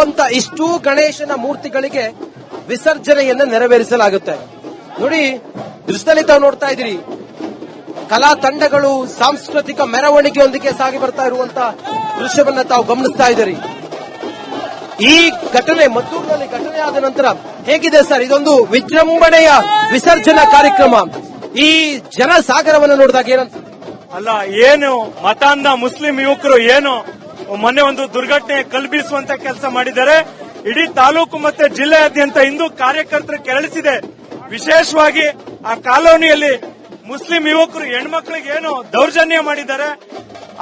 ಇರುವಂತ ಇಷ್ಟೂ ಗಣೇಶನ ಮೂರ್ತಿಗಳಿಗೆ ವಿಸರ್ಜನೆಯನ್ನು ನೆರವೇರಿಸಲಾಗುತ್ತೆ. ನೋಡಿ, ದೃಶ್ಯದಲ್ಲಿ ತಾವು ನೋಡ್ತಾ ಇದ್ದೀರಿ, ಕಲಾ ತಂಡಗಳು ಸಾಂಸ್ಕೃತಿಕ ಮೆರವಣಿಗೆಯೊಂದಿಗೆ ಸಾಗಿ ಬರ್ತಾ ಇರುವಂತಹ ದೃಶ್ಯವನ್ನ ತಾವು ಗಮನಿಸ್ತಾ ಇದ್ದೀರಿ. ಈ ಘಟನೆ ಮದ್ದೂರಿನಲ್ಲಿ ಘಟನೆ ಆದ ನಂತರ ಹೇಗಿದೆ ಸರ್? ಇದೊಂದು ವಿಜೃಂಭಣೆಯ ವಿಸರ್ಜನಾ ಕಾರ್ಯಕ್ರಮ. ಈ ಜನ ಸಾಗರವನ್ನು ನೋಡಿದಾಗ ಏನಂತ ಅಲ್ಲ, ಏನು ಮತಾಂಧ ಮುಸ್ಲಿಂ ಯುವಕರು ಏನು ಮೊನ್ನೆ ಒಂದು ದುರ್ಘಟನೆ ಕಲ್ಪಿಸುವಂತ ಕೆಲಸ ಮಾಡಿದ್ದಾರೆ. ಇಡೀ ತಾಲೂಕು ಮತ್ತೆ ಜಿಲ್ಲೆಯಾದ್ಯಂತ ಹಿಂದೂ ಕಾರ್ಯಕರ್ತರು ಕೆರಳಿಸಿದೆ. ವಿಶೇಷವಾಗಿ ಆ ಕಾಲೋನಿಯಲ್ಲಿ ಮುಸ್ಲಿಂ ಯುವಕರು ಹೆಣ್ಮಕ್ಳಿಗೆ ಏನು ದೌರ್ಜನ್ಯ ಮಾಡಿದ್ದಾರೆ,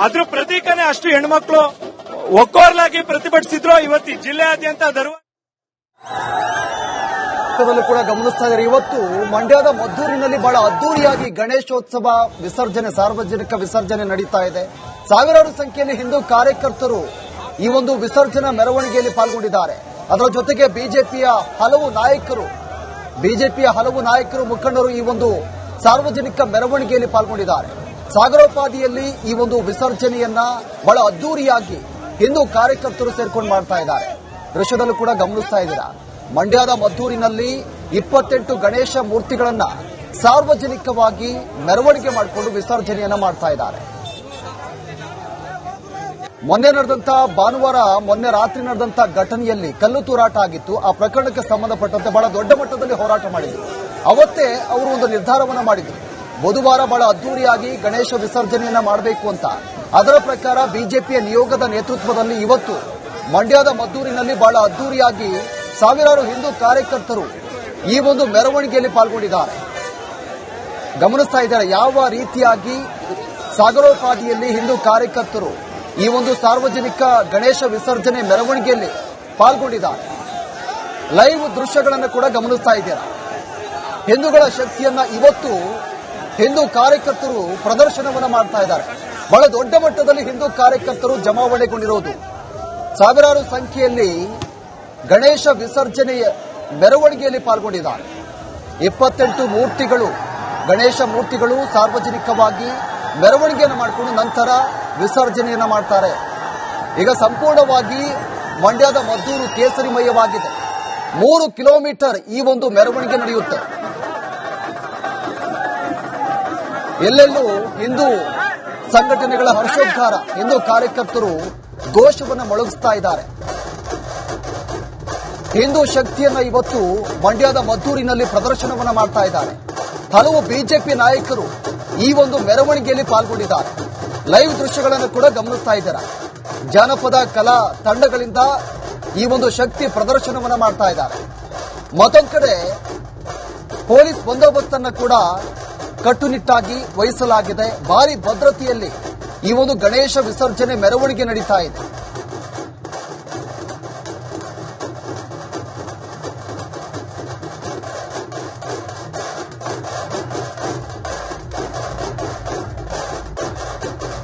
ಅದ್ರ ಪ್ರತೀಕನೇ ಅಷ್ಟು ಹೆಣ್ಮಕ್ಳು ಒಕ್ಕೋರ್ಲಾಗಿ ಪ್ರತಿಭಟಿಸಿದ್ರು. ಇವತ್ತು ಜಿಲ್ಲೆಯಾದ್ಯಂತ ಕೂಡ ಗಮನಿಸ್ತಾ ಇದ್ದಾರೆ. ಇವತ್ತು ಮಂಡ್ಯದ ಮದ್ದೂರಿನಲ್ಲಿ ಬಹಳ ಅದ್ದೂರಿಯಾಗಿ ಗಣೇಶೋತ್ಸವ ವಿಸರ್ಜನೆ, ಸಾರ್ವಜನಿಕ ವಿಸರ್ಜನೆ ನಡೀತಾ ಇದೆ. ಸಾವಿರಾರು ಸಂಖ್ಯೆಯಲ್ಲಿ ಹಿಂದೂ ಕಾರ್ಯಕರ್ತರು ಈ ಒಂದು ವಿಸರ್ಜನಾ ಮೆರವಣಿಗೆಯಲ್ಲಿ ಪಾಲ್ಗೊಂಡಿದ್ದಾರೆ. ಅದರ ಜೊತೆಗೆ ಬಿಜೆಪಿಯ ಹಲವು ನಾಯಕರು ಮುಖಂಡರು ಈ ಒಂದು ಸಾರ್ವಜನಿಕ ಮೆರವಣಿಗೆಯಲ್ಲಿ ಪಾಲ್ಗೊಂಡಿದ್ದಾರೆ. ಸಾಗರೋಪಾದಿಯಲ್ಲಿ ಈ ಒಂದು ವಿಸರ್ಜನೆಯನ್ನ ಬಹಳ ಅದ್ದೂರಿಯಾಗಿ ಹಿಂದೂ ಕಾರ್ಯಕರ್ತರು ಸೇರ್ಕೊಂಡು ಮಾಡ್ತಾ ಇದ್ದಾರೆ. ದೃಶ್ಯದಲ್ಲೂ ಕೂಡ ಗಮನಿಸ್ತಾ ಇದ್ದೀರಾ, ಮಂಡ್ಯದ ಮದ್ದೂರಿನಲ್ಲಿ 28 ಗಣೇಶ ಮೂರ್ತಿಗಳನ್ನ ಸಾರ್ವಜನಿಕವಾಗಿ ಮೆರವಣಿಗೆ ಮಾಡಿಕೊಂಡು ವಿಸರ್ಜನೆಯನ್ನ ಮಾಡ್ತಾ ಇದ್ದಾರೆ. ಮೊನ್ನೆ ರಾತ್ರಿ ನಡೆದಂತ ಘಟನೆಯಲ್ಲಿ ಕಲ್ಲು ತೂರಾಟ ಆಗಿತ್ತು. ಆ ಪ್ರಕರಣಕ್ಕೆ ಸಂಬಂಧಪಟ್ಟಂತೆ ಬಹಳ ದೊಡ್ಡ ಮಟ್ಟದಲ್ಲಿ ಹೋರಾಟ ಮಾಡಿದ್ರು. ಅವತ್ತೇ ಅವರು ಒಂದು ನಿರ್ಧಾರವನ್ನ ಮಾಡಿದ್ರು, ಬುಧವಾರ ಬಹಳ ಅದ್ದೂರಿಯಾಗಿ ಗಣೇಶ ವಿಸರ್ಜನೆಯನ್ನ ಮಾಡಬೇಕು ಅಂತ. ಅದರ ಪ್ರಕಾರ ಬಿಜೆಪಿಯ ನಿಯೋಗದ ನೇತೃತ್ವದಲ್ಲಿ ಇವತ್ತು ಮಂಡ್ಯದ ಮದ್ದೂರಿನಲ್ಲಿ ಬಹಳ ಅದ್ದೂರಿಯಾಗಿ ಸಾವಿರಾರು ಹಿಂದೂ ಕಾರ್ಯಕರ್ತರು ಈ ಒಂದು ಮೆರವಣಿಗೆಯಲ್ಲಿ ಪಾಲ್ಗೊಂಡಿದ್ದಾರೆ. ಗಮನಿಸ್ತಾ ಇದ್ದಾರೆ ಯಾವ ರೀತಿಯಾಗಿ ಸಾಗರೋಪಾದಿಯಲ್ಲಿ ಹಿಂದೂ ಕಾರ್ಯಕರ್ತರು ಈ ಒಂದು ಸಾರ್ವಜನಿಕ ಗಣೇಶ ವಿಸರ್ಜನೆ ಮೆರವಣಿಗೆಯಲ್ಲಿ ಪಾಲ್ಗೊಂಡಿದ್ದಾರೆ. ಲೈವ್ ದೃಶ್ಯಗಳನ್ನು ಕೂಡ ಗಮನಿಸ್ತಾ ಇದ್ದೀರಾ. ಹಿಂದೂಗಳ ಶಕ್ತಿಯನ್ನ ಇವತ್ತು ಹಿಂದೂ ಕಾರ್ಯಕರ್ತರು ಪ್ರದರ್ಶನವನ್ನ ಮಾಡ್ತಾ ಇದ್ದಾರೆ. ಬಹಳ ದೊಡ್ಡ ಮಟ್ಟದಲ್ಲಿ ಹಿಂದೂ ಕಾರ್ಯಕರ್ತರು ಜಮಾವಣೆಗೊಂಡಿರುವುದು. ಸಾವಿರಾರು ಸಂಖ್ಯೆಯಲ್ಲಿ ಗಣೇಶ ವಿಸರ್ಜನೆಯ ಮೆರವಣಿಗೆಯಲ್ಲಿ ಪಾಲ್ಗೊಂಡಿದ್ದಾರೆ. 28 ಮೂರ್ತಿಗಳು, ಗಣೇಶ ಮೂರ್ತಿಗಳು ಸಾರ್ವಜನಿಕವಾಗಿ ಮೆರವಣಿಗೆಯನ್ನು ಮಾಡಿಕೊಂಡು ನಂತರ ವಿಸರ್ಜನೆಯನ್ನ ಮಾಡ್ತಾರೆ. ಈಗ ಸಂಪೂರ್ಣವಾಗಿ ಮಂಡ್ಯದ ಮದ್ದೂರು ಕೇಸರಿಮಯವಾಗಿದೆ. 3 ಕಿಲೋಮೀಟರ್ ಈ ಒಂದು ಮೆರವಣಿಗೆ ನಡೆಯುತ್ತೆ. ಎಲ್ಲೆಲ್ಲೂ ಹಿಂದೂ ಸಂಘಟನೆಗಳ ಹರ್ಷೋದ್ಗಾರ, ಹಿಂದೂ ಕಾರ್ಯಕರ್ತರು ಘೋಷವನ್ನು ಮೊಳಗಿಸ್ತಾ ಇದ್ದಾರೆ. ಹಿಂದೂ ಶಕ್ತಿಯನ್ನ ಇವತ್ತು ಮಂಡ್ಯದ ಮದ್ದೂರಿನಲ್ಲಿ ಪ್ರದರ್ಶನವನ್ನ ಮಾಡ್ತಾ ಇದ್ದಾರೆ. ಹಲವು ಬಿಜೆಪಿ ನಾಯಕರು ಈ ಒಂದು ಮೆರವಣಿಗೆಯಲ್ಲಿ ಪಾಲ್ಗೊಂಡಿದ್ದಾರೆ. ಲೈವ್ ದೃಶ್ಯಗಳನ್ನು ಕೂಡ ಗಮನಿಸ್ತಾ ಇದ್ದಾರೆ. ಜಾನಪದ ಕಲಾ ತಂಡಗಳಿಂದ ಈ ಒಂದು ಶಕ್ತಿ ಪ್ರದರ್ಶನವನ್ನ ಮಾಡ್ತಾ ಇದ್ದಾರೆ. ಮತ್ತೊಂದು ಕಡೆ ಪೊಲೀಸ್ ಬಂದೋಬಸ್ತನ್ನ ಕೂಡ ಕಟ್ಟುನಿಟ್ಟಾಗಿ ವಹಿಸಲಾಗಿದೆ. ಭಾರಿ ಭದ್ರತೆಯಲ್ಲಿ ಈ ಒಂದು ಗಣೇಶ ವಿಸರ್ಜನೆ ಮೆರವಣಿಗೆ ನಡೀತಾ ಇದೆ.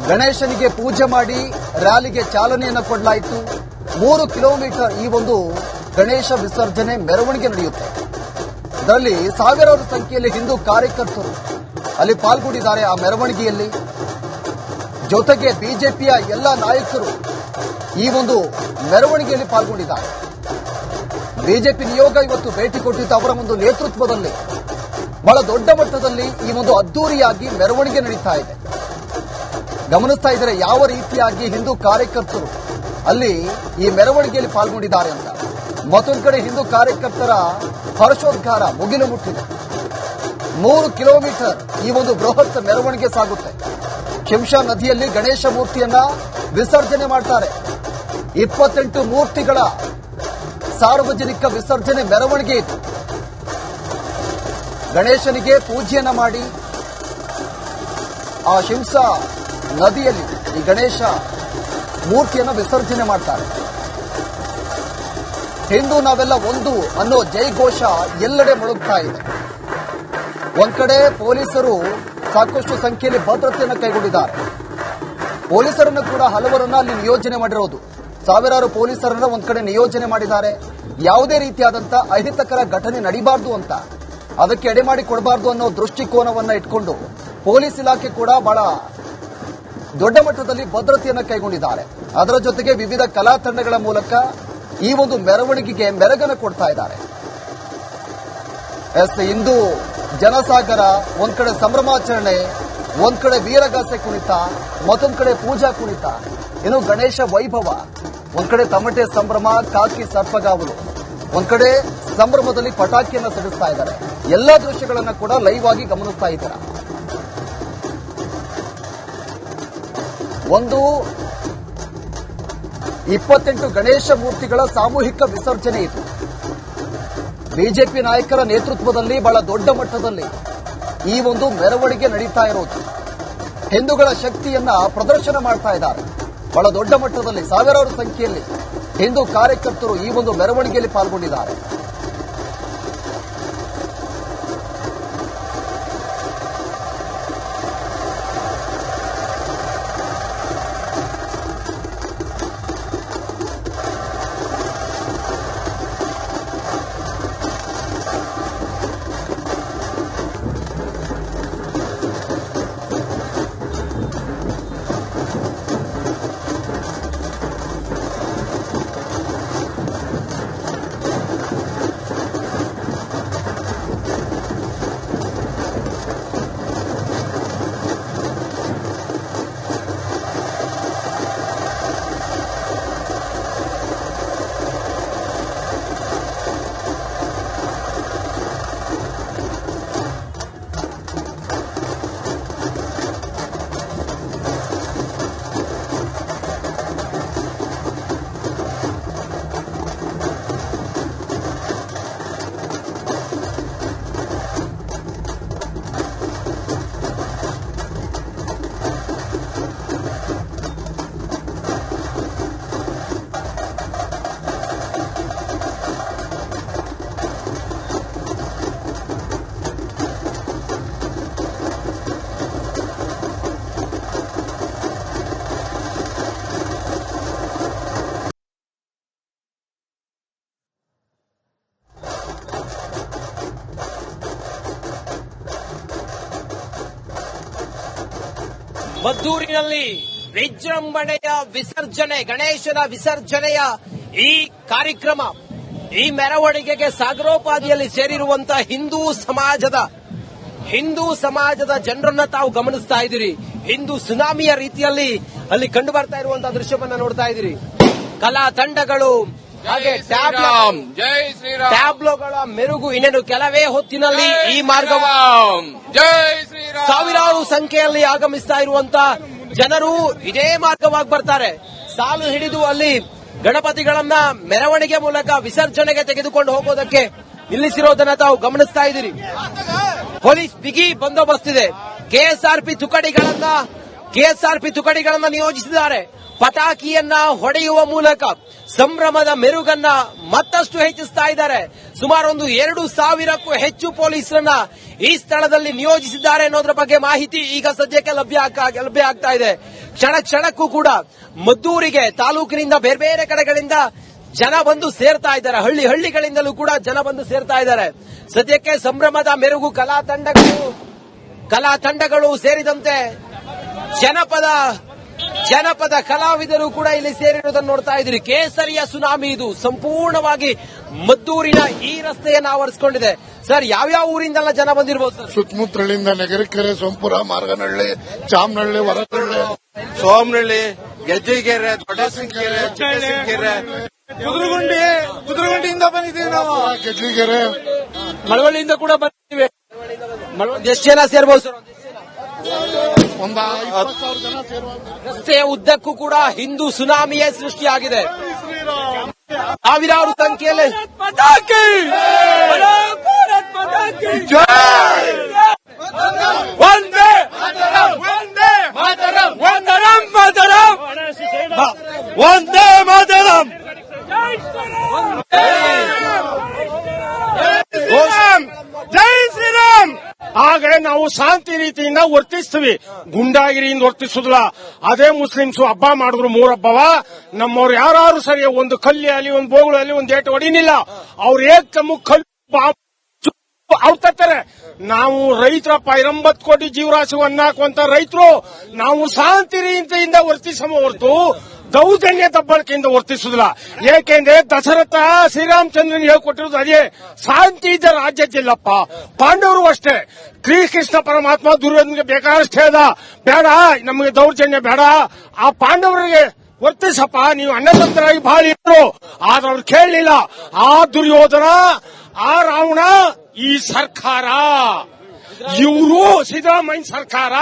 ಗಣೇಶನಿಗೆ ಪೂಜೆ ಮಾಡಿ ರ್ಯಾಲಿಗೆ ಚಾಲನೆಯನ್ನು ಕೊಡಲಾಯಿತು. 3 ಕಿಲೋಮೀಟರ್ ಈ ಒಂದು ಗಣೇಶ ವಿಸರ್ಜನೆ ಮೆರವಣಿಗೆ ನಡೆಯುತ್ತೆ. ಇದರಲ್ಲಿ ಸಾವಿರಾರು ಸಂಖ್ಯೆಯಲ್ಲಿ ಹಿಂದೂ ಕಾರ್ಯಕರ್ತರು ಅಲ್ಲಿ ಪಾಲ್ಗೊಂಡಿದ್ದಾರೆ ಆ ಮೆರವಣಿಗೆಯಲ್ಲಿ. ಜೊತೆಗೆ ಬಿಜೆಪಿಯ ಎಲ್ಲ ನಾಯಕರು ಈ ಒಂದು ಮೆರವಣಿಗೆಯಲ್ಲಿ ಪಾಲ್ಗೊಂಡಿದ್ದಾರೆ. ಬಿಜೆಪಿ ನಿಯೋಗ ಇವತ್ತು ಭೇಟಿ ಕೊಟ್ಟಿದ್ದು ಅವರ ಒಂದು ನೇತೃತ್ವದಲ್ಲಿ ಬಹಳ ದೊಡ್ಡ ಮಟ್ಟದಲ್ಲಿ ಈ ಒಂದು ಅದ್ದೂರಿಯಾಗಿ ಮೆರವಣಿಗೆ ನಡೀತಾ ಇದೆ. ಗಮನಿಸ್ತಾ ಇದ್ದಾರೆ ಯಾವ ರೀತಿಯಾಗಿ ಹಿಂದೂ ಕಾರ್ಯಕರ್ತರು ಅಲ್ಲಿ ಈ ಮೆರವಣಿಗೆಯಲ್ಲಿ ಪಾಲ್ಗೊಂಡಿದ್ದಾರೆ ಅಂತ. ಮತ್ತೊಂದು ಕಡೆ ಹಿಂದೂ ಕಾರ್ಯಕರ್ತರ ಹರ್ಷೋದ್ಗಾರ ಮುಗಿಲು ಮುಟ್ಟಿದೆ. 3 ಕಿಲೋಮೀಟರ್ ಈ ಒಂದು ಬೃಹತ್ ಮೆರವಣಿಗೆ ಸಾಗುತ್ತೆ. ಶಿಂಷಾ ನದಿಯಲ್ಲಿ ಗಣೇಶ ಮೂರ್ತಿಯನ್ನ ವಿಸರ್ಜನೆ ಮಾಡ್ತಾರೆ. 28 ಮೂರ್ತಿಗಳ ಸಾರ್ವಜನಿಕ ವಿಸರ್ಜನೆ ಮೆರವಣಿಗೆ ಇತ್ತು. ಗಣೇಶನಿಗೆ ಪೂಜೆಯನ್ನ ಮಾಡಿ ಆ ಶಿಂಷಾ ನದಿಯಲ್ಲಿ ಈ ಗಣೇಶ ಮೂರ್ತಿಯನ್ನು ವಿಸರ್ಜನೆ ಮಾಡ್ತಾರೆ. ಹಿಂದೂ ನಾವೆಲ್ಲ ಒಂದು ಅನ್ನೋ ಜೈಘೋಷ ಎಲ್ಲೆಡೆ ಮೊಳಗ್ತಾ ಇದೆ. ಒಂದ್ ಕಡೆ ಪೊಲೀಸರು ಸಾಕಷ್ಟು ಸಂಖ್ಯೆಯಲ್ಲಿ ಭದ್ರತೆಯನ್ನು ಕೈಗೊಂಡಿದ್ದಾರೆ. ಪೊಲೀಸರನ್ನು ಕೂಡ ಹಲವರನ್ನ ಅಲ್ಲಿ ನಿಯೋಜನೆ ಮಾಡಿರೋದು. ಸಾವಿರಾರು ಪೊಲೀಸರನ್ನ ಒಂದ್ ಕಡೆ ನಿಯೋಜನೆ ಮಾಡಿದ್ದಾರೆ. ಯಾವುದೇ ರೀತಿಯಾದಂತಹ ಅಹಿತಕರ ಘಟನೆ ನಡೀಬಾರ್ದು ಅಂತ, ಅದಕ್ಕೆ ಎಡೆಮಾಡಿ ಕೊಡಬಾರ್ದು ಅನ್ನೋ ದೃಷ್ಟಿಕೋನವನ್ನ ಇಟ್ಕೊಂಡು ಪೊಲೀಸ್ ಇಲಾಖೆ ಕೂಡ ಬಹಳ ದೊಡ್ಡ ಮಟ್ಟದಲ್ಲಿ ಭದ್ರತೆಯನ್ನು ಕೈಗೊಂಡಿದ್ದಾರೆ. ಅದರ ಜೊತೆಗೆ ವಿವಿಧ ಕಲಾ ತಂಡಗಳ ಮೂಲಕ ಈ ಒಂದು ಮೆರವಣಿಗೆಗೆ ಮೆರಗನ್ನು ಕೊಡ್ತಾ ಇದ್ದಾರೆ. ಇಂದು ಜನಸಾಗರ, ಒಂದ್ ಕಡೆ ಸಂಭ್ರಮಾಚರಣೆ, ಒಂದ್ ಕಡೆ ವೀರಗಾಸೆ ಕುಣಿತ, ಮತ್ತೊಂದ್ ಕಡೆ ಪೂಜಾ ಕುಣಿತ, ಇನ್ನು ಗಣೇಶ ವೈಭವ, ಒಂದ್ ಕಡೆ ತಮಟೆ ಸಂಭ್ರಮ, ಕಾಕಿ ಸರ್ಪಗಾವಲು, ಒಂದ್ ಕಡೆ ಸಂಭ್ರಮದಲ್ಲಿ ಪಟಾಕಿಯನ್ನ ಸಿಡಿಸ್ತಾ ಇದ್ದಾರೆ. ಎಲ್ಲಾ ದೃಶ್ಯಗಳನ್ನ ಕೂಡ ಲೈವ್ ಆಗಿ ಗಮನಿಸ್ತಾ ಇದ್ದಾರೆ. ಒಂದು 28 ಗಣೇಶ ಮೂರ್ತಿಗಳ ಸಾಮೂಹಿಕ ವಿಸರ್ಜನೆ ಇತ್ತು. ಬಿಜೆಪಿ ನಾಯಕರ ನೇತೃತ್ವದಲ್ಲಿ ಬಹಳ ದೊಡ್ಡ ಮಟ್ಟದಲ್ಲಿ ಈ ಒಂದು ಮೆರವಣಿಗೆ ನಡೀತಾ ಇರೋದು. ಹಿಂದೂಗಳ ಶಕ್ತಿಯನ್ನ ಪ್ರದರ್ಶನ ಮಾಡ್ತಾ ಇದ್ದಾರೆ. ಬಹಳ ದೊಡ್ಡ ಮಟ್ಟದಲ್ಲಿ ಸಾವಿರಾರು ಸಂಖ್ಯೆಯಲ್ಲಿ ಹಿಂದೂ ಕಾರ್ಯಕರ್ತರು ಈ ಒಂದು ಮೆರವಣಿಗೆಯಲ್ಲಿ ಪಾಲ್ಗೊಂಡಿದ್ದಾರೆ. ಮದ್ದೂರಿನಲ್ಲಿ ವಿಜೃಂಭಣೆಯ ವಿಸರ್ಜನೆ, ಗಣೇಶನ ವಿಸರ್ಜನೆಯ ಈ ಕಾರ್ಯಕ್ರಮ, ಈ ಮೆರವಣಿಗೆಗೆ ಸಾಗರೋಪಾದಿಯಲ್ಲಿ ಸೇರಿರುವಂತಹ ಹಿಂದೂ ಸಮಾಜದ ಜನರನ್ನ ತಾವು ಗಮನಿಸ್ತಾ ಇದ್ದೀರಿ. ಹಿಂದೂ ಸುನಾಮಿಯ ರೀತಿಯಲ್ಲಿ ಅಲ್ಲಿ ಕಂಡು ಬರ್ತಾ ಇರುವಂತಹ ದೃಶ್ಯವನ್ನ ನೋಡ್ತಾ ಇದ್ದೀರಿ. ಕಲಾ ತಂಡಗಳು ಹಾಗೆ ಟ್ಯಾಬ್ಲೋಗಳ ಮೆರುಗು ಇನ್ನೇನು ಕೆಲವೇ ಹೊತ್ತಿನಲ್ಲಿ ಈ ಮಾರ್ಗವ ಸಾವಿರಾರು ಸಂಖ್ಯೆಯಲ್ಲಿ ಆಗಮಿಸ್ತಾ ಇರುವಂತಹ ಜನರು ಇದೇ ಮಾರ್ಗವಾಗಿ ಬರ್ತಾರೆ. ಸಾಲು ಹಿಡಿದು ಅಲ್ಲಿ ಗಣಪತಿಗಳನ್ನ ಮೆರವಣಿಗೆ ಮೂಲಕ ವಿಸರ್ಜನೆಗೆ ತೆಗೆದುಕೊಂಡು ಹೋಗೋದಕ್ಕೆ ನಿಲ್ಲಿಸಿರೋದನ್ನ ತಾವು ಗಮನಿಸ್ತಾ ಇದ್ದೀರಿ. ಪೊಲೀಸ್ ಬಿಗಿ ಬಂದೋಬಸ್ತ್ ಇದೆ. ಕೆಎಸ್ಆರ್ಪಿ ತುಕಡಿಗಳನ್ನ ನಿಯೋಜಿಸಿದ್ದಾರೆ. ಪಟಾಕಿಯನ್ನ ಹೊಡೆಯುವ ಮೂಲಕ ಸಂಭ್ರಮದ ಮೆರುಗನ್ನ ಮತ್ತಷ್ಟು ಹೆಚ್ಚಿಸ್ತಾ ಇದ್ದಾರೆ. ಸುಮಾರು 2,000ಕ್ಕೂ ಹೆಚ್ಚು ಪೊಲೀಸರನ್ನ ಈ ಸ್ಥಳದಲ್ಲಿ ನಿಯೋಜಿಸಿದ್ದಾರೆ ಅನ್ನೋದ್ರ ಬಗ್ಗೆ ಮಾಹಿತಿ ಈಗ ಸದ್ಯಕ್ಕೆ ಲಭ್ಯ ಆಗ್ತಾ ಇದೆ. ಕ್ಷಣಕ್ಕೂ ಕೂಡ ಮದ್ದೂರಿಗೆ ತಾಲೂಕಿನಿಂದ ಬೇರೆ ಬೇರೆ ಕಡೆಗಳಿಂದ ಜನ ಬಂದು ಸೇರ್ತಾ ಇದ್ದಾರೆ. ಹಳ್ಳಿಗಳಿಂದಲೂ ಕೂಡ ಜನ ಬಂದು ಸೇರ್ತಾ ಇದ್ದಾರೆ. ಸದ್ಯಕ್ಕೆ ಸಂಭ್ರಮದ ಮೆರುಗು ಕಲಾ ತಂಡಗಳು ಸೇರಿದಂತೆ ಜನಪದ ಕಲಾವಿದರು ಕೂಡ ಇಲ್ಲಿ ಸೇರಿರುವುದನ್ನು ನೋಡ್ತಾ ಇದ್ದೀರಿ. ಕೇಸರಿಯ ಸುನಾಮಿ ಇದು ಸಂಪೂರ್ಣವಾಗಿ ಮದ್ದೂರಿನ ಈ ರಸ್ತೆಯನ್ನು ಆವರಿಸಿಕೊಂಡಿದೆ. ಸರ್, ಯಾವ್ಯಾವ ಊರಿಂದೆಲ್ಲ ಜನ ಬಂದಿರಬಹುದು ಸರ್? ಸುತ್ತಮುತ್ತಲಿಂದ ನಗರಕೆರೆ, ಸೋಂಪುರ, ಮಾರ್ಗನಹಳ್ಳಿ, ಚಾಮನಹಳ್ಳಿ, ಹೊರನಹಳ್ಳಿ, ಸೋಮನಹಳ್ಳಿ, ಗೆಜ್ಜಿಗೆರೆ, ದೊಡ್ಡಸಿಂಕೆರೆ, ಚಿಕ್ಕಸಿಂಕೆರೆ, ಕುದುರಗುಂಡಿಯಿಂದ ಬಂದಿದ್ದೀವಿ ನಾವು. ಗೆಜ್ಜಿಗೆರೆ, ಮಳವಳ್ಳಿಯಿಂದ ಕೂಡ ಬಂದಿದ್ದೀವಿ. ಎಷ್ಟು ಜನ ಸೇರ್ಬೋದು ಸರ್? ಒಂದು 20,000 ಜನ ಸೇರುವ ರಸ್ತೆಯ ಉದ್ದಕ್ಕೂ ಕೂಡ ಹಿಂದೂ ಸುನಾಮಿಯೇ ಸೃಷ್ಟಿಯಾಗಿದೆ. ಸಾವಿರಾರು ಸಂಖ್ಯೆಯಲ್ಲಿ ವಂದೇ ಮಾತರಂ. ಜೈ ಶ್ರೀರಾಮ್. ಹಾಗೆ ನಾವು ಶಾಂತಿ ರೀತಿಯಿಂದ ವರ್ತಿಸ್ತೀವಿ, ಗುಂಡಾಗಿರಿಯಿಂದ ವರ್ತಿಸುದಿಲ್ಲ. ಅದೇ ಮುಸ್ಲಿಮ್ಸು ಹಬ್ಬ ಮಾಡಿದ್ರು 3 ಹಬ್ಬವ, ನಮ್ಮವ್ರು ಯಾರು ಸರಿ ಒಂದು ಕಲ್ಲಿ ಅಲ್ಲಿ, ಒಂದು ಬೋಗಳು ಅಲ್ಲಿ, ಒಂದು ಏಟು ಹೊಡಿನಿಲ್ಲ. ಅವ್ರು ಏಕಮು ಕಲ್ಲು ತಾರೆ. ನಾವು ರೈತರಪ್ಪ, 20 ಕೋಟಿ ಜೀವರಾಶಿ ಹಾಕುವಂತ ರೈತರು. ನಾವು ಶಾಂತಿ ರೀತಿಯಿಂದ ವರ್ತಿಸಮ ಹೊರತು ದೌರ್ಜನ್ಯ ದಬ್ಬಳಿಕೆಯಿಂದ ವರ್ತಿಸುವುದಿಲ್ಲ. ಏಕೆಂದ್ರೆ ದಶರಥ ಶ್ರೀರಾಮಚಂದ್ರನ್ ಹೇಳ್ಕೊಟ್ಟಿರೋದು ಅದೇ, ಶಾಂತಿ ಇದ್ದ ರಾಜ್ಯ ಗೆಲ್ಲಪ್ಪ. ಪಾಂಡವರು ಅಷ್ಟೇ, ಶ್ರೀಕೃಷ್ಣ ಪರಮಾತ್ಮ ದುರ್ಯೋಧನಿಗೆ ಬೇಕಾದಷ್ಟು ಹೇಳ್ದ, ಬೇಡ ನಮಗೆ ದೌರ್ಜನ್ಯ ಬೇಡ, ಆ ಪಾಂಡವರಿಗೆ ವರ್ತಿಸಪ್ಪ, ನೀವು ಅಣ್ಣತಂತ್ರರಾಗಿ ಬಾಳಿ ಇದ್ರು. ಆದ್ರೆ ಅವ್ರು ಕೇಳಲಿಲ್ಲ. ಆ ದುರ್ಯೋಧನ, ಆ ರಾವಣ, ಈ ಸರ್ಕಾರ, ಇವರು ಸಿದ್ದರಾಮಯ್ಯ ಸರ್ಕಾರ,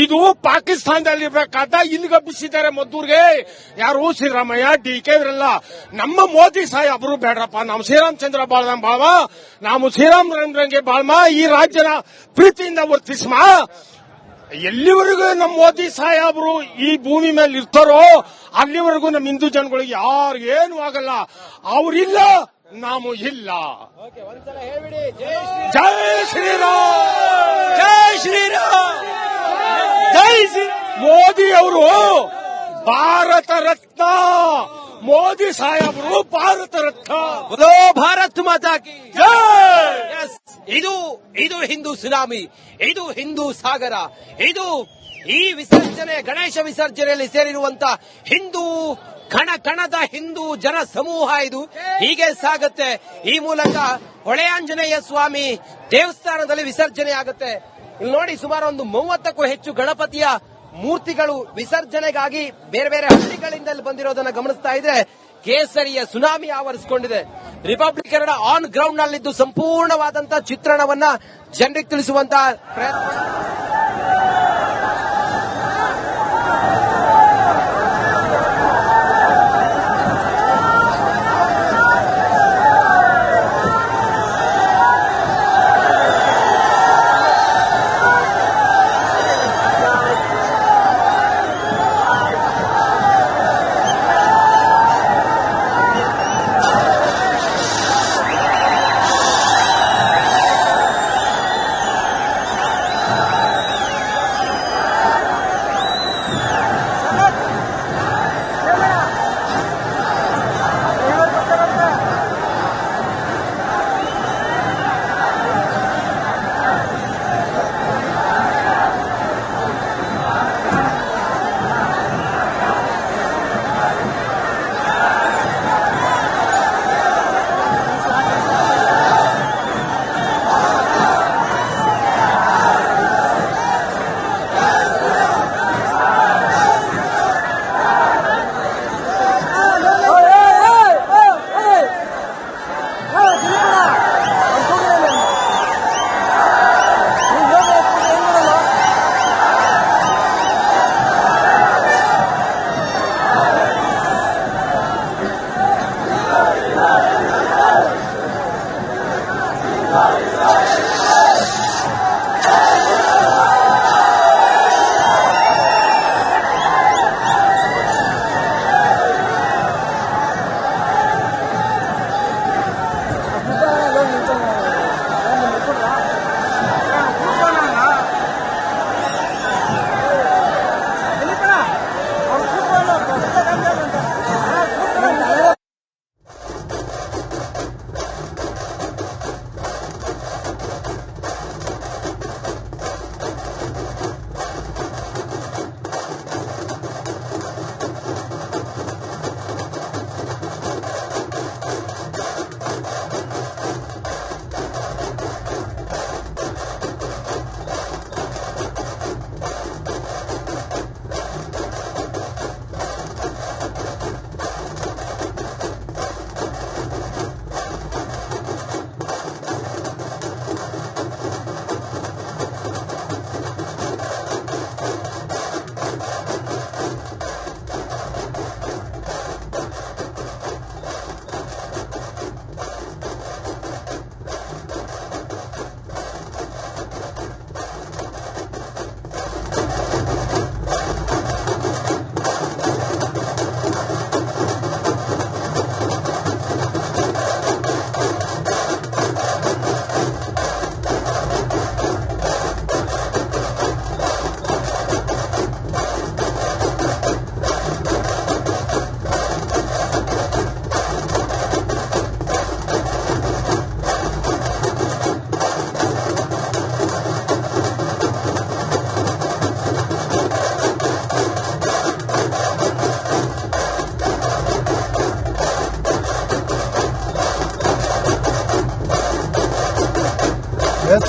ಇದು ಪಾಕಿಸ್ತಾನದಲ್ಲಿರ್ಬೇಕಾದ ಇಲ್ಲಿಗೆ ಬಿಸಿದ್ದಾರೆ ಮದ್ದೂರ್ಗೆ. ಯಾರು ಸಿದ್ದರಾಮಯ್ಯ, ಡಿಕೆ ಇವರೆಲ್ಲ. ನಮ್ಮ ಮೋದಿ ಸಾಹೇಬರು ಬೇಡ್ರಪ್ಪ, ನಾವು ಶ್ರೀರಾಮಚಂದ್ರ ಬಾಳ್ದಂಗ್ ಬಾವ, ನಾವು ಶ್ರೀರಾಮಚಂದ್ರಂಗೆ ಬಾಳ್ಮ, ಈ ರಾಜ್ಯನ ಪ್ರೀತಿಯಿಂದ ವರ್ತಿಸ್ಮ. ಎಲ್ಲಿವರೆಗೂ ನಮ್ಮ ಮೋದಿ ಸಾಹೇಬರು ಈ ಭೂಮಿ ಮೇಲೆ ಇರ್ತಾರೋ ಅಲ್ಲಿವರೆಗೂ ನಮ್ಮ ಹಿಂದೂ ಜನಗಳಿಗೆ ಯಾರಿಗೇನು ಆಗಲ್ಲ. ಅವರಿಲ್ಲ, ನಾವು ಇಲ್ಲ. ಜೈ ಶ್ರೀರಾಮ್, ಜೈ ಶ್ರೀರಾಮ್, ಜೈ ಶ್ರೀರಾಮ್. ಮೋದಿ ಅವರು ಭಾರತ ರತ್ನ, ಮೋದಿ ಸಾಹೇಬರು ಭಾರತ ರತ್ನ. ಬೋಲೋ ಭಾರತ್ ಮಾತಾ ಕಿ ಜೈ. Yes, ಇದು ಹಿಂದೂ ಸುನಾಮಿ, ಇದು ಹಿಂದೂ ಸಾಗರ, ಇದು ಈ ವಿಸರ್ಜನೆ, ಗಣೇಶ ವಿಸರ್ಜನೆಯಲ್ಲಿ ಸೇರಿರುವಂತ ಹಿಂದೂ ಕಣದ ಹಿಂದೂ ಜನ ಸಮೂಹ. ಇದು ಹೀಗೆ ಸಾಗುತ್ತೆ. ಈ ಮೂಲಕ ಹೊಳೆಯಾಂಜನೇಯ ಸ್ವಾಮಿ ದೇವಸ್ಥಾನದಲ್ಲಿ ವಿಸರ್ಜನೆ ಆಗುತ್ತೆ. ಇಲ್ಲಿ ನೋಡಿ, ಸುಮಾರು ಒಂದು 30ಕ್ಕೂ ಹೆಚ್ಚು ಗಣಪತಿಯ ಮೂರ್ತಿಗಳು ವಿಸರ್ಜನೆಗಾಗಿ ಬೇರೆ ಬೇರೆ ಹಳ್ಳಿಗಳಿಂದ ಬಂದಿರೋದನ್ನ ಗಮನಿಸ್ತಾ ಇದ್ರೆ ಕೇಸರಿಯ ಸುನಾಮಿ ಆವರಿಸಿಕೊಂಡಿದೆ. ರಿಪಬ್ಲಿಕ್ ಕನ್ನಡ ಆನ್ ಗ್ರೌಂಡ್ ನಲ್ಲಿದ್ದು ಸಂಪೂರ್ಣವಾದಂತಹ ಚಿತ್ರಣವನ್ನ ಜನರಿಗೆ ತಿಳಿಸುವಂತಹ ಪ್ರಯತ್ನ.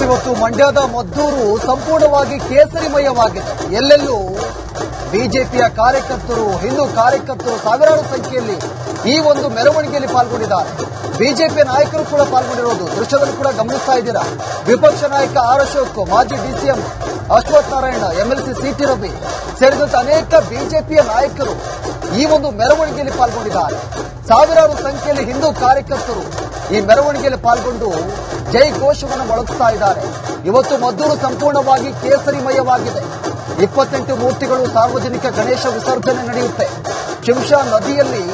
ಇವತ್ತು ಮಂಡ್ಯದ ಮದ್ದೂರು ಸಂಪೂರ್ಣವಾಗಿ ಕೇಸರಿಮಯವಾಗಿದೆ. ಎಲ್ಲೆಲ್ಲೂ ಬಿಜೆಪಿಯ ಕಾರ್ಯಕರ್ತರು, ಹಿಂದೂ ಕಾರ್ಯಕರ್ತರು ಸಾವಿರಾರು ಸಂಖ್ಯೆಯಲ್ಲಿ ಈ ಒಂದು ಮೆರವಣಿಗೆಯಲ್ಲಿ ಪಾಲ್ಗೊಂಡಿದ್ದಾರೆ. ಬಿಜೆಪಿ ನಾಯಕರು ಕೂಡ ಪಾಲ್ಗೊಂಡಿರೋದು ದೃಶ್ಯದಲ್ಲಿ ಕೂಡ ಗಮನಿಸ್ತಾ ಇದ್ದೀರಾ. ವಿಪಕ್ಷ ನಾಯಕ ಆರ್ ಅಶೋಕ್, ಮಾಜಿ DCM Ashwath Narayana, MLC CT Ravi ಸೇರಿದಂತೆ ಅನೇಕ ಬಿಜೆಪಿಯ ನಾಯಕರು ಈ ಒಂದು ಮೆರವಣಿಗೆಯಲ್ಲಿ ಪಾಲ್ಗೊಂಡಿದ್ದಾರೆ. ಸಾವಿರಾರು ಸಂಖ್ಯೆಯಲ್ಲಿ ಹಿಂದೂ ಕಾರ್ಯಕರ್ತರು ಈ ಮೆರವಣಿಗೆಯಲ್ಲಿ ಪಾಲ್ಗೊಂಡು ಜೈ ಘೋಷವನ್ನು ಮೊಳಗಿಸ್ತಾ ಇದ್ದಾರೆ. ಇವತ್ತು ಮದ್ದೂರು ಸಂಪೂರ್ಣವಾಗಿ ಕೇಸರಿಮಯವಾಗಿದೆ. 28 ಮೂರ್ತಿಗಳು ಸಾರ್ವಜನಿಕ ಗಣೇಶ ವಿಸರ್ಜನೆ ನಡೆಯುತ್ತೆ. ಶಿಂಷಾ ನದಿಯಲ್ಲಿ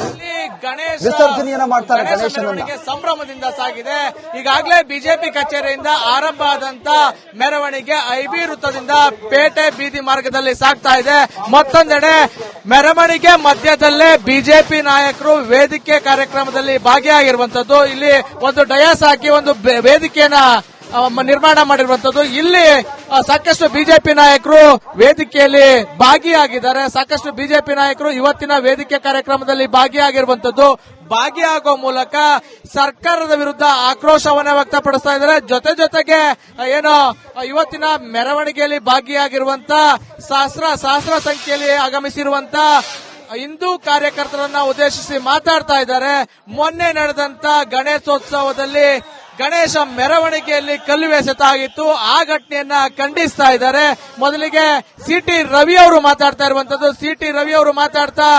ವಿಸರ್ಜನೆಯನ್ನ ಮಾಡ್ತಾರೆ. ಗಣೇಶನನ್ನ ಸಂಭ್ರಮದಿಂದ ಸಾಗಿದೆ. ಈಗಾಗಲೇ ಬಿಜೆಪಿ ಕಚೇರಿಯಿಂದ ಆರಂಭ ಆದಂತ ಮೆರವಣಿಗೆ ಐಬಿ ವೃತ್ತದಿಂದ ಪೇಟೆ ಬೀದಿ ಮಾರ್ಗದಲ್ಲಿ ಸಾಗ್ತಾ ಇದೆ. ಮತ್ತೊಂದೆಡೆ ಮೆರವಣಿಗೆ ಮಧ್ಯದಲ್ಲೇ ಬಿಜೆಪಿ ನಾಯಕರು ವೇದಿಕೆ ಕಾರ್ಯಕ್ರಮದಲ್ಲಿ ಭಾಗಿಯಾಗಿರುವಂತದ್ದು. ಇಲ್ಲಿ ಒಂದು ಡಯಾಸ್ ಹಾಕಿ ಒಂದು ವೇದಿಕೆಯನ್ನ ನಿರ್ಮಾಣ ಮಾಡಿರುವಂತದ್ದು. ಇಲ್ಲಿ ಸಾಕಷ್ಟು ಬಿಜೆಪಿ ನಾಯಕರು ವೇದಿಕೆಯಲ್ಲಿ ಭಾಗಿಯಾಗಿದ್ದಾರೆ. ಸಾಕಷ್ಟು ಬಿಜೆಪಿ ನಾಯಕರು ಇವತ್ತಿನ ವೇದಿಕೆ ಕಾರ್ಯಕ್ರಮದಲ್ಲಿ ಭಾಗಿಯಾಗಿರುವಂತದ್ದು. ಭಾಗಿಯಾಗುವ ಮೂಲಕ ಸರ್ಕಾರದ ವಿರುದ್ಧ ಆಕ್ರೋಶವನ್ನ ವ್ಯಕ್ತಪಡಿಸ್ತಾ ಇದ್ದಾರೆ. ಜೊತೆಗೆ ಏನು ಇವತ್ತಿನ ಮೆರವಣಿಗೆಯಲ್ಲಿ ಭಾಗಿಯಾಗಿರುವಂತ ಸಹಸ್ರ ಸಂಖ್ಯೆಯಲ್ಲಿ ಆಗಮಿಸಿರುವಂತ ಹಿಂದೂ ಕಾರ್ಯಕರ್ತರನ್ನ ಉದ್ದೇಶಿಸಿ ಮಾತಾಡ್ತಾ ಇದ್ದಾರೆ. ಮೊನ್ನೆ ನಡೆದಂತ ಗಣೇಶೋತ್ಸವದಲ್ಲಿ ಗಣೇಶ ಮೆರವಣಿಗೆಯಲ್ಲಿ ಕಲ್ಲು ಎಸೆತ ಆಗಿತ್ತು. ಆ ಘಟನೆಯನ್ನ ಖಂಡಿಸ್ತಾ ಇದ್ದಾರೆ. ಮೊದಲಿಗೆ ಸಿಟಿ ರವಿ ಅವರು ಮಾತಾಡ್ತಾ ಇರುವಂತದ್ದು. ಸಿಟಿ ರವಿ ಅವರು ಮಾತಾಡ್ತಾ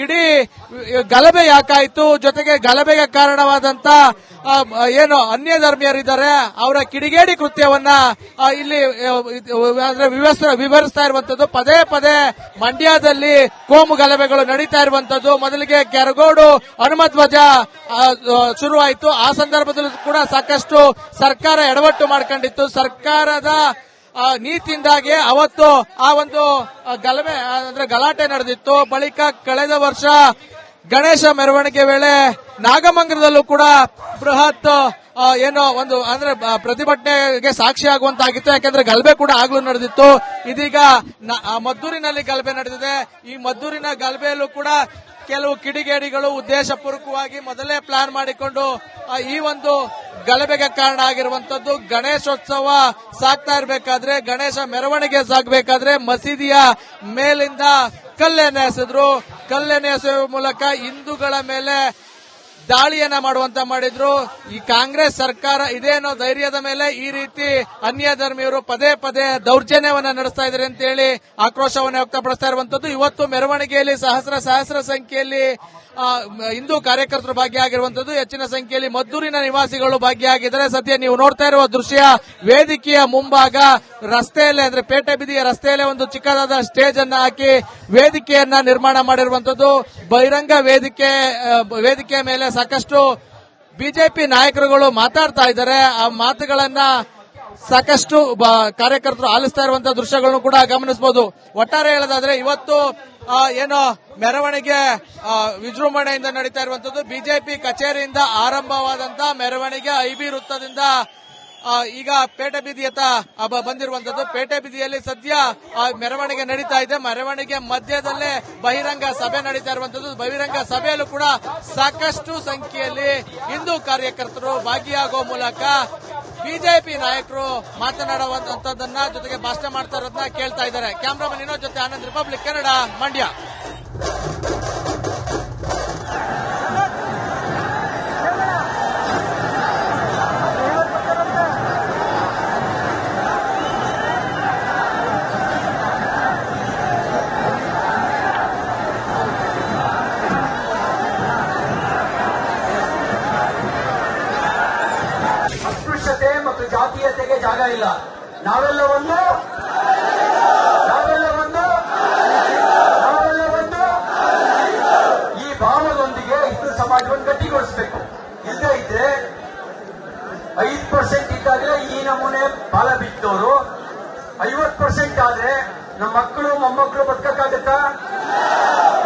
ಇಡೀ ಗಲಭೆ ಯಾಕಾಯ್ತು, ಜೊತೆಗೆ ಗಲಭೆಗೆ ಕಾರಣವಾದಂತ ಏನು ಅನ್ಯ ಧರ್ಮೀಯರಿದ್ದಾರೆ ಅವರ ಕಿಡಿಗೇಡಿ ಕೃತ್ಯವನ್ನ ಇಲ್ಲಿ ವಿವರಿಸ್ತಾ ಇರುವಂತದ್ದು. ಪದೇ ಮಂಡ್ಯದಲ್ಲಿ ಕೋಮು ಗಲಭೆಗಳು ನಡೀತಾ ಇರುವಂತದ್ದು. ಮೊದಲಿಗೆ ಕೆರಗೋಡು ಹನುಮಧ್ವಜ ಶುರುವಾಯಿತು. ಆ ಸಂದರ್ಭದಲ್ಲೂ ಕೂಡ ಸಾಕಷ್ಟು ಸರ್ಕಾರ ಎಡವಟ್ಟು ಮಾಡ್ಕೊಂಡಿತ್ತು. ಸರ್ಕಾರದ ನೀತಿಯಿಂದಾಗಿ ಅವತ್ತು ಆ ಒಂದು ಗಲಾಟೆ ನಡೆದಿತ್ತು. ಬಳಿಕ ಕಳೆದ ವರ್ಷ ಗಣೇಶ ಮೆರವಣಿಗೆ ವೇಳೆ ನಾಗಮಂಗಲದಲ್ಲೂ ಕೂಡ ಬೃಹತ್ ಏನೋ ಒಂದು ಪ್ರತಿಭಟನೆಗೆ ಸಾಕ್ಷಿಯಾಗುವಂತಾಗಿತ್ತು. ಯಾಕಂದ್ರೆ ಗಲಭೆ ಕೂಡ ಆಗ್ಲೂ ನಡೆದಿತ್ತು. ಇದೀಗ ಮದ್ದೂರಿನಲ್ಲಿ ಗಲಭೆ ನಡೆದಿದೆ. ಈ ಮದ್ದೂರಿನ ಗಲಭೆಯಲ್ಲೂ ಕೂಡ ಕೆಲವು ಕಿಡಿಗೇಡಿಗಳು ಉದ್ದೇಶಪೂರ್ವಕವಾಗಿ ಮೊದಲೇ ಪ್ಲಾನ್ ಮಾಡಿಕೊಂಡು ಈ ಒಂದು ಗಲಭೆಗೆ ಕಾರಣ ಆಗಿರುವಂತದ್ದು. ಗಣೇಶೋತ್ಸವ ಸಾಗ್ತಾ ಇರಬೇಕಾದ್ರೆ, ಗಣೇಶ ಮೆರವಣಿಗೆ ಸಾಗಬೇಕಾದ್ರೆ ಮಸೀದಿಯ ಮೇಲಿಂದ ಕಲ್ಲೆಣ್ಣೆ ಎಸೆದ್ರು. ಕಲ್ಲೆಣ್ಣೆ ಎಸೆಯುವ ಮೂಲಕ ಹಿಂದೂಗಳ ಮೇಲೆ ದಾಳಿಯನ್ನ ಮಾಡಿದ್ರು. ಈ ಕಾಂಗ್ರೆಸ್ ಸರ್ಕಾರ ಇದೇನೋ ಧೈರ್ಯದ ಮೇಲೆ ಈ ರೀತಿ ಅನ್ಯ ಧರ್ಮೀಯರು ಪದೇ ದೌರ್ಜನ್ಯವನ್ನ ನಡೆಸ್ತಾ ಇದ್ದಾರೆ ಅಂತ ಹೇಳಿ ಆಕ್ರೋಶವನ್ನು ವ್ಯಕ್ತಪಡಿಸ್ತಾ ಇರುವಂತದ್ದು. ಇವತ್ತು ಮೆರವಣಿಗೆಯಲ್ಲಿ ಸಹಸ್ರ ಸಂಖ್ಯೆಯಲ್ಲಿ ಹಿಂದೂ ಕಾರ್ಯಕರ್ತರು ಭಾಗಿಯಾಗಿರುವಂತದ್ದು. ಹೆಚ್ಚಿನ ಸಂಖ್ಯೆಯಲ್ಲಿ ಮದ್ದೂರಿನ ನಿವಾಸಿಗಳು ಭಾಗಿಯಾಗಿದ್ದಾರೆ. ಸದ್ಯ ನೀವು ನೋಡ್ತಾ ಇರುವ ದೃಶ್ಯ ವೇದಿಕೆಯ ಮುಂಭಾಗ ರಸ್ತೆಯಲ್ಲೇ ಪೇಟೆ ಬೀದಿಯ ರಸ್ತೆಯಲ್ಲೇ ಒಂದು ಚಿಕ್ಕದಾದ ಸ್ಟೇಜ್ ಅನ್ನ ಹಾಕಿ ವೇದಿಕೆಯನ್ನ ನಿರ್ಮಾಣ ಮಾಡಿರುವಂತದ್ದು. ಬಹಿರಂಗ ವೇದಿಕೆ ಮೇಲೆ ಸಾಕಷ್ಟು ಬಿಜೆಪಿ ನಾಯಕರುಗಳು ಮಾತಾಡ್ತಾ ಇದ್ದಾರೆ. ಆ ಮಾತುಗಳನ್ನ ಸಾಕಷ್ಟು ಕಾರ್ಯಕರ್ತರು ಆಲಿಸ್ತಾ ಇರುವಂತಹ ದೃಶ್ಯಗಳನ್ನು ಕೂಡ ಗಮನಿಸಬಹುದು. ಒಟ್ಟಾರೆ ಹೇಳೋದಾದ್ರೆ ಇವತ್ತು ಏನೋ ಮೆರವಣಿಗೆ ವಿಜೃಂಭಣೆಯಿಂದ ನಡೀತಾ ಇರುವಂತದ್ದು. ಬಿಜೆಪಿ ಕಚೇರಿಯಿಂದ ಆರಂಭವಾದಂತಹ ಮೆರವಣಿಗೆ ಐಬಿ ವೃತ್ತದಿಂದ ಈಗ ಪೇಟೆ ಬೀದಿಯತ್ತ ಬಂದಿರುವಂತದ್ದು. ಪೇಟೆ ಬೀದಿಯಲ್ಲಿ ಸದ್ಯ ಮೆರವಣಿಗೆ ನಡೀತಾ ಇದೆ. ಮೆರವಣಿಗೆ ಮಧ್ಯದಲ್ಲೇ ಬಹಿರಂಗ ಸಭೆ ನಡೀತಾ ಇರುವಂತದ್ದು. ಬಹಿರಂಗ ಸಭೆಯಲ್ಲೂ ಕೂಡ ಸಾಕಷ್ಟು ಸಂಖ್ಯೆಯಲ್ಲಿ ಹಿಂದೂ ಕಾರ್ಯಕರ್ತರು ಭಾಗಿಯಾಗುವ ಮೂಲಕ ಬಿಜೆಪಿ ನಾಯಕರು ಮಾತನಾಡುವಂತದ್ದನ್ನ ಜೊತೆಗೆ ಭಾಷಣ ಮಾಡ್ತಾ ಇರೋದನ್ನ ಕೇಳ್ತಾ ಇದ್ದಾರೆ. ಕ್ಯಾಮ್ರಾಮನ್ ವಿನೋದ್ ಜೊತೆ ಆನಂದ್, ರಿಪಬ್ಲಿಕ್ ಕನ್ನಡ, ಮಂಡ್ಯ. ಮತ್ತು ಜಾತೀಯತೆಗೆ ಜಾಗ ಇಲ್ಲ. ನಾವೆಲ್ಲ ಒಂದು ಈ ಭಾವದೊಂದಿಗೆ ಹಿಂದೂ ಸಮಾಜವನ್ನು ಗಟ್ಟಿಗೊಳಿಸಬೇಕು. ಇಲ್ಲದೇ ಇದ್ರೆ 5% ಇದ್ದಾಗಲೇ ಈ ನಮೂನೆ ಬಾಲ ಬಿಟ್ಟವರು 50% ಆದ್ರೆ ನಮ್ಮ ಮಕ್ಕಳು ಮೊಮ್ಮಕ್ಕಳು ಬದುಕಕ್ಕಾಗತ್ತಾ?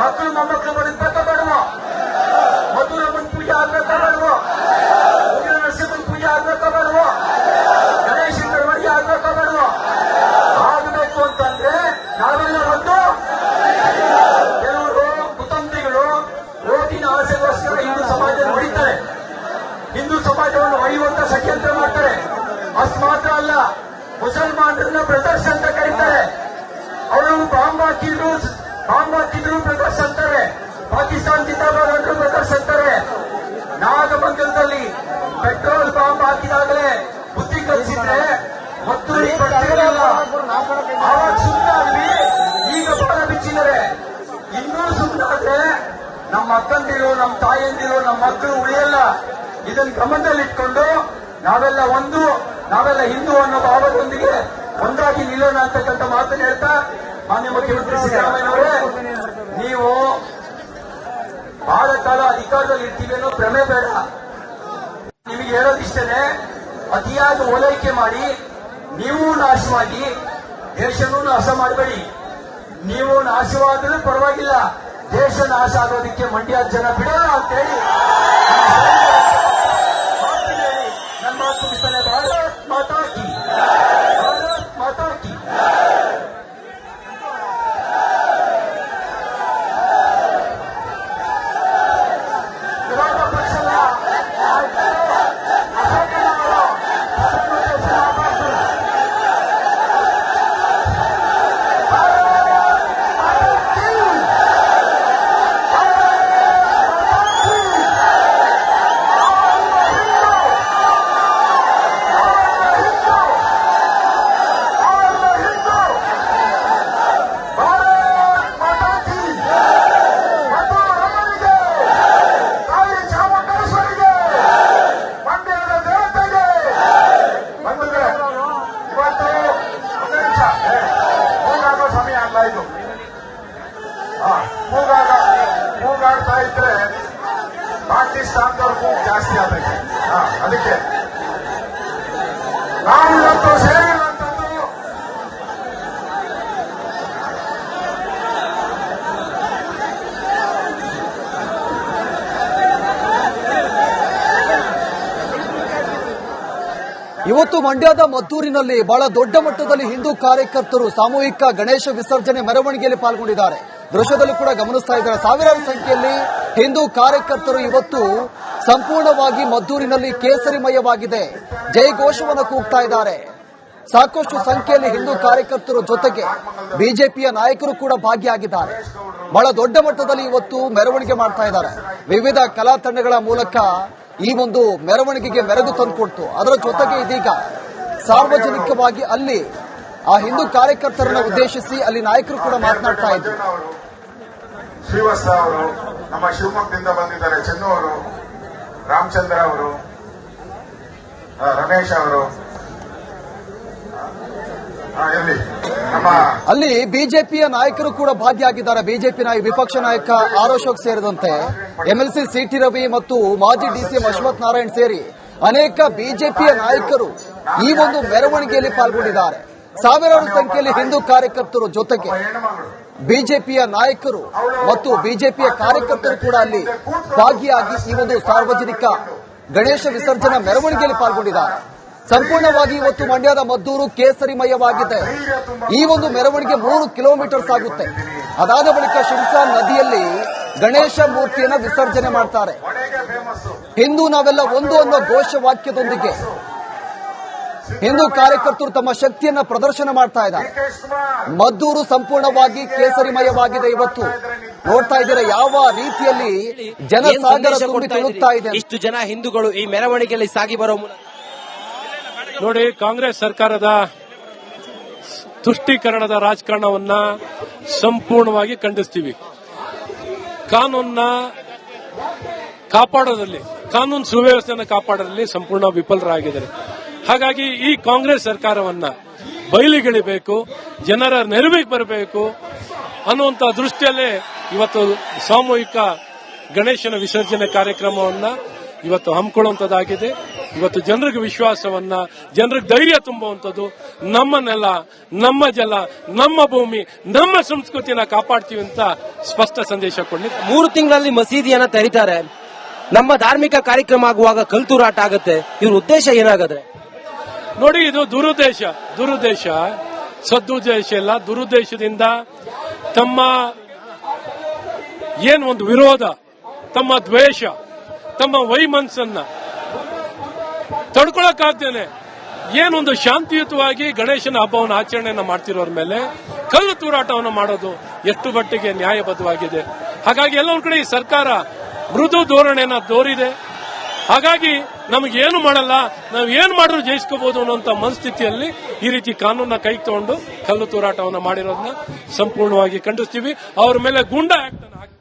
ಮಕ್ಕಳು ಮೊಮ್ಮಕ್ಕಳು ಬದುಕಬೇಕಾ ಬೇಡವೋ? ಮಧುರಮ್ಮನ ಪೂಜೆ ಆಗ್ಬೇಕಾ ಬೇಡವೋ? ನರಸಿಂಹನ ಪೂಜೆ ಆಗ್ಬೇಕಾ ಬೇಡವೋ? ಗಣೇಶ ಮೆರವಣಿಗೆ ಆಗ್ಬೇಕಾ ಬೇಡವೋ? ಆಗಬೇಕು ಅಂತಂದ್ರೆ ನಾವೆಲ್ಲ ಒಂದು. ಕೆಲವರು ಕುತಂತ್ರಿಗಳು ಓಟಿನ ಆಸೆಗೋಸ್ಕರ ಹಿಂದೂ ಸಮಾಜವನ್ನು ಹೊಡಿತಾರೆ, ಹಿಂದೂ ಸಮಾಜವನ್ನು ಹೊಡೆಯುವಂತ ಷಡ್ಯಂತ್ರ ಮಾಡ್ತಾರೆ. ಅಷ್ಟು ಮಾತ್ರ ಅಲ್ಲ, ಮುಸಲ್ಮಾನರನ್ನ ಬ್ರದರ್ಸ್ ಅಂತ ಕರೀತಾರೆ. ಅವರು ಬಾಂಬ್ ಹಾಕಿದ್ರು ಬ್ರದರ್ಸ್ ಅಂತಾರೆ. ಪಾಕಿಸ್ತಾನ ಜಿಂದಾಬಾದ್ ಅಂದ್ರು ಬ್ರದರ್ಸ್ ಅಂತಾರೆ. ನಾಗಮಂಗಲದಲ್ಲಿ ಪೆಟ್ರೋಲ್ ಬಾಂಬ್ ಹಾಕಿದಾಗಲೇ ಬುದ್ಧಿ ಕಲಿಸಿದ್ರೆ ಮತ್ತು ಆವಾಗ ಸುಮ್ಮನಾದ್ವಿ. ಈಗ ಬಾಳ ಬಿಚ್ಚಿದ್ದಾರೆ. ಇನ್ನೂ ಸುಮ್ಮನಾದ್ರೆ ನಮ್ಮ ಅಕ್ಕಂದಿರು, ನಮ್ಮ ತಾಯಂದಿರು, ನಮ್ಮ ಮಕ್ಕಳು ಉಳಿಯಲ್ಲ. ಇದನ್ನು ಗಮನದಲ್ಲಿಟ್ಕೊಂಡು ನಾವೆಲ್ಲ ಹಿಂದೂ ಅನ್ನೋ ಭಾವದೊಂದಿಗೆ ಒಂದಾಗಿ ನಿಲ್ಲೋಣ ಅಂತಕ್ಕಂಥ ಮಾತನ್ನು ಹೇಳ್ತಾ, ಮಾನ್ಯ ಮುಖ್ಯಮಂತ್ರಿ ಸಿದ್ದರಾಮಯ್ಯನವರೇ, ನೀವು ಬಹಳ ಕಾಲ ಅಧಿಕಾರದಲ್ಲಿ ಇರ್ತೀವಿ ಅನ್ನೋ ಭ್ರಮೆ ಬೇಡ. ನಿಮಗೆ ಹೇಳೋದಿಷ್ಟೇ, ಅತಿಯಾಗಿ ಓಲೈಕೆ ಮಾಡಿ ನೀವು ನಾಶವಾಗಿ ದೇಶನೂ ನಾಶ ಮಾಡಬೇಡಿ. ನೀವು ನಾಶವಾದರೂ ಪರವಾಗಿಲ್ಲ, ದೇಶ ನಾಶ ಆಗೋದಕ್ಕೆ ಮಂಡ್ಯ ಜನ ಬಿಡಲ್ಲ ಅಂತೇಳಿ ನನ್ನ ಮಾತು ಮುಗಿಸ್ತಾನೆ. ಭಾರತ್ ಮಾತಾ ಕಿ, ಭಾರತ್ ಮಾತಾ ಕಿ. ವಿರೋಧ ಪಕ್ಷದ ಕೂಗಾಡ್ತಾ ಇದ್ರೆ ಪಾಕಿಸ್ತಾನದವ್ರ ಕೂಗು ಜಾಸ್ತಿ ಆಗಬೇಕು. ಅದಕ್ಕೆ ನಾವು ಇವತ್ತು ಸೇರಿರುವಂತದ್ದು ಇವತ್ತು ಮಂಡ್ಯದ ಮದ್ದೂರಿನಲ್ಲಿ ಬಹಳ ದೊಡ್ಡ ಮಟ್ಟದಲ್ಲಿ ಹಿಂದೂ ಕಾರ್ಯಕರ್ತರು ಸಾಮೂಹಿಕ ಗಣೇಶ ವಿಸರ್ಜನೆ ಮೆರವಣಿಗೆಯಲ್ಲಿ ಪಾಲ್ಗೊಂಡಿದ್ದಾರೆ. ದೃಶ್ಯದಲ್ಲಿ ಕೂಡ ಗಮನಿಸ್ತಾ ಇದ್ದಾರೆ. ಸಾವಿರಾರು ಸಂಖ್ಯೆಯಲ್ಲಿ ಹಿಂದೂ ಕಾರ್ಯಕರ್ತರು ಇವತ್ತು ಸಂಪೂರ್ಣವಾಗಿ ಮದ್ದೂರಿನಲ್ಲಿ ಕೇಸರಿಮಯವಾಗಿದೆ, ಜಯಘೋಷವನ್ನು ಕೂಗ್ತಾ ಇದ್ದಾರೆ. ಸಾಕಷ್ಟು ಸಂಖ್ಯೆಯಲ್ಲಿ ಹಿಂದೂ ಕಾರ್ಯಕರ್ತರು ಜೊತೆಗೆ ಬಿಜೆಪಿಯ ನಾಯಕರು ಕೂಡ ಭಾಗಿಯಾಗಿದ್ದಾರೆ. ಬಹಳ ದೊಡ್ಡ ಮಟ್ಟದಲ್ಲಿ ಇವತ್ತು ಮೆರವಣಿಗೆ ಮಾಡ್ತಾ ಇದ್ದಾರೆ. ವಿವಿಧ ಕಲಾ ತಂಡಗಳ ಮೂಲಕ ಈ ಒಂದು ಮೆರವಣಿಗೆಗೆ ಮೆರುಗು ತಂದುಕೊಡ್ತು. ಅದರ ಜೊತೆಗೆ ಇದೀಗ ಸಾರ್ವಜನಿಕವಾಗಿ ಅಲ್ಲಿ ಆ ಹಿಂದೂ ಕಾರ್ಯಕರ್ತರನ್ನು ಉದ್ದೇಶಿಸಿ ಅಲ್ಲಿ ನಾಯಕರು ಕೂಡ ಮಾತನಾಡ್ತಾ ಇದ್ರು. ಶ್ರೀವತ್ಸ ಅವರು, ನಮ್ಮ ಶಿವಮೊಗ್ಗದಿಂದ ಬಂದಿದ್ದಾರೆ ಚೆನ್ನು ಅವರು, ರಾಮಚಂದ್ರ ಅವರು, ರಮೇಶ್ ಅವರು, ಅಲ್ಲಿ ಬಿಜೆಪಿಯ ನಾಯಕರು ಕೂಡ ಭಾಗಿಯಾಗಿದ್ದಾರೆ. ಬಿಜೆಪಿ ವಿಪಕ್ಷ ನಾಯಕ ಆರ್ ಅಶೋಕ್ ಸೇರಿದಂತೆ ಎಂಎಲ್ಸಿ ಸಿಟಿ ರವಿ ಮತ್ತು ಮಾಜಿ ಡಿಸಿಎಂ ಅಶ್ವಥ್ ನಾರಾಯಣ್ ಸೇರಿ ಅನೇಕ ಬಿಜೆಪಿಯ ನಾಯಕರು ಈ ಒಂದು ಮೆರವಣಿಗೆಯಲ್ಲಿ ಪಾಲ್ಗೊಂಡಿದ್ದಾರೆ. ಸಾವಿರಾರು ಸಂಖ್ಯೆಯಲ್ಲಿ ಹಿಂದೂ ಕಾರ್ಯಕರ್ತರು ಜೊತೆಗೆ ಬಿಜೆಪಿಯ ನಾಯಕರು ಮತ್ತು ಬಿಜೆಪಿಯ ಕಾರ್ಯಕರ್ತರು ಕೂಡ ಅಲ್ಲಿ ಭಾಗಿಯಾಗಿ ಈ ಒಂದು ಸಾರ್ವಜನಿಕ ಗಣೇಶ ವಿಸರ್ಜನಾ ಮೆರವಣಿಗೆಯಲ್ಲಿ ಪಾಲ್ಗೊಂಡಿದ್ದಾರೆ. ಸಂಪೂರ್ಣವಾಗಿ ಇವತ್ತು ಮಂಡ್ಯದ ಮದ್ದೂರು ಕೇಸರಿಮಯವಾಗಿದೆ. ಈ ಒಂದು ಮೆರವಣಿಗೆ 3 ಕಿಲೋಮೀಟರ್ಸ್ ಆಗುತ್ತೆ. ಅದಾದ ಬಳಿಕ ಶಿಂಷಾ ನದಿಯಲ್ಲಿ ಗಣೇಶ ಮೂರ್ತಿಯನ್ನು ವಿಸರ್ಜನೆ ಮಾಡ್ತಾರೆ. ಹಿಂದೂ ನಾವೆಲ್ಲ ಒಂದು ಅನ್ನೋ ಘೋಷವಾಕ್ಯದೊಂದಿಗೆ ಹಿಂದೂ ಕಾರ್ಯಕರ್ತರು ತಮ್ಮ ಶಕ್ತಿಯನ್ನ ಪ್ರದರ್ಶನ ಮಾಡ್ತಾ ಇದ್ದಾರೆ. ಮದ್ದೂರು ಸಂಪೂರ್ಣವಾಗಿ ಕೇಸರಿಮಯವಾಗಿದೆ. ಇವತ್ತು ನೋಡ್ತಾ ಇದ್ದೀರಾ ಯಾವ ರೀತಿಯಲ್ಲಿ ಜನಸಾಗರ ತುಂಬಿ ತುಳುಕ್ತಾ ಇದೆ. ಇಷ್ಟು ಜನ ಹಿಂದೂಗಳು ಈ ಮೆರವಣಿಗೆಯಲ್ಲಿ ಸಾಗಿ ಬರೋ ಮೂಲಕ ನೋಡಿ, ಕಾಂಗ್ರೆಸ್ ಸರ್ಕಾರದ ತುಷ್ಟೀಕರಣದ ರಾಜಕಾರಣವನ್ನ ಸಂಪೂರ್ಣವಾಗಿ ಖಂಡಿಸ್ತೀವಿ. ಕಾನೂನನ್ನ ಕಾಪಾಡೋದ್ರಲ್ಲಿ, ಕಾನೂನು ಸುವ್ಯವಸ್ಥೆಯನ್ನು ಕಾಪಾಡೋದ್ರಲ್ಲಿ ಸಂಪೂರ್ಣ ವಿಫಲರಾಗಿದ್ದಾರೆ. ಹಾಗಾಗಿ ಈ ಕಾಂಗ್ರೆಸ್ ಸರ್ಕಾರವನ್ನ ಬಯಲಿಗಿಳಿಬೇಕು, ಜನರ ನೆರವಿಗೆ ಬರಬೇಕು ಅನ್ನುವಂತ ದೃಷ್ಟಿಯಲ್ಲೇ ಇವತ್ತು ಸಾಮೂಹಿಕ ಗಣೇಶನ ವಿಸರ್ಜನೆ ಕಾರ್ಯಕ್ರಮವನ್ನ ಇವತ್ತು ಹಮ್ಮಿಕೊಳ್ಳುವಂತದ್ದಾಗಿದೆ. ಇವತ್ತು ಜನರಿಗೆ ವಿಶ್ವಾಸವನ್ನ, ಜನರಿಗೆ ಧೈರ್ಯ ತುಂಬುವಂಥದ್ದು, ನಮ್ಮ ನೆಲ, ನಮ್ಮ ಜಲ, ನಮ್ಮ ಭೂಮಿ, ನಮ್ಮ ಸಂಸ್ಕೃತಿಯನ್ನ ಕಾಪಾಡ್ತೀವಿ ಅಂತ ಸ್ಪಷ್ಟ ಸಂದೇಶ ಕೊಡ್ಲಿಕ್ಕೆ 3 ತಿಂಗಳಲ್ಲಿ ಮಸೀದಿಯನ್ನ ತೆರೀತಾರೆ. ನಮ್ಮ ಧಾರ್ಮಿಕ ಕಾರ್ಯಕ್ರಮ ಆಗುವಾಗ ಕಲ್ತೂರಾಟ ಆಗುತ್ತೆ. ಇವ್ರ ಉದ್ದೇಶ ಏನಾಗದ್ರೆ ನೋಡಿ, ಇದು ದುರುದ್ದೇಶ, ಸದುದ್ದೇಶ ಇಲ್ಲ. ದುರುದ್ದೇಶದಿಂದ ತಮ್ಮ ಒಂದು ವಿರೋಧ, ತಮ್ಮ ದ್ವೇಷ, ತಮ್ಮ ವೈಮನಸ್ಸನ್ನ ತಡ್ಕೊಳಕ್ಕಾಗ್ದೇನೆ ಏನೊಂದು ಶಾಂತಿಯುತವಾಗಿ ಗಣೇಶನ ಹಬ್ಬವನ್ನು ಆಚರಣೆಯನ್ನು ಮಾಡ್ತಿರೋರ ಮೇಲೆ ಕಲ್ಲು ತೂರಾಟವನ್ನು ಮಾಡೋದು ಎಷ್ಟು ಮಟ್ಟಿಗೆ ನ್ಯಾಯಬದ್ಧವಾಗಿದೆ. ಹಾಗಾಗಿ ಎಲ್ಲ ಒಂದ್ ಕಡೆ ಈ ಸರ್ಕಾರ ಮೃದು ಧೋರಣೆಯನ್ನ ತೋರಿದೆ. ಹಾಗಾಗಿ ನಮಗೇನು ಮಾಡಲ್ಲ, ನಾವು ಏನ್ ಮಾಡಿದ್ರು ಜಯಿಸ್ಕೋಬಹುದು ಅನ್ನುವಂತ ಮನಸ್ಥಿತಿಯಲ್ಲಿ ಈ ರೀತಿ ಕಾನೂನನ್ನ ಕೈಗೆ ತಗೊಂಡು ಕಲ್ಲು ತೂರಾಟವನ್ನು ಮಾಡಿರೋದನ್ನ ಸಂಪೂರ್ಣವಾಗಿ ಖಂಡಿಸ್ತೀವಿ. ಅವ್ರ ಮೇಲೆ ಗೂಂಡಾ ಆಕ್ಟ್ ಅನ್ನು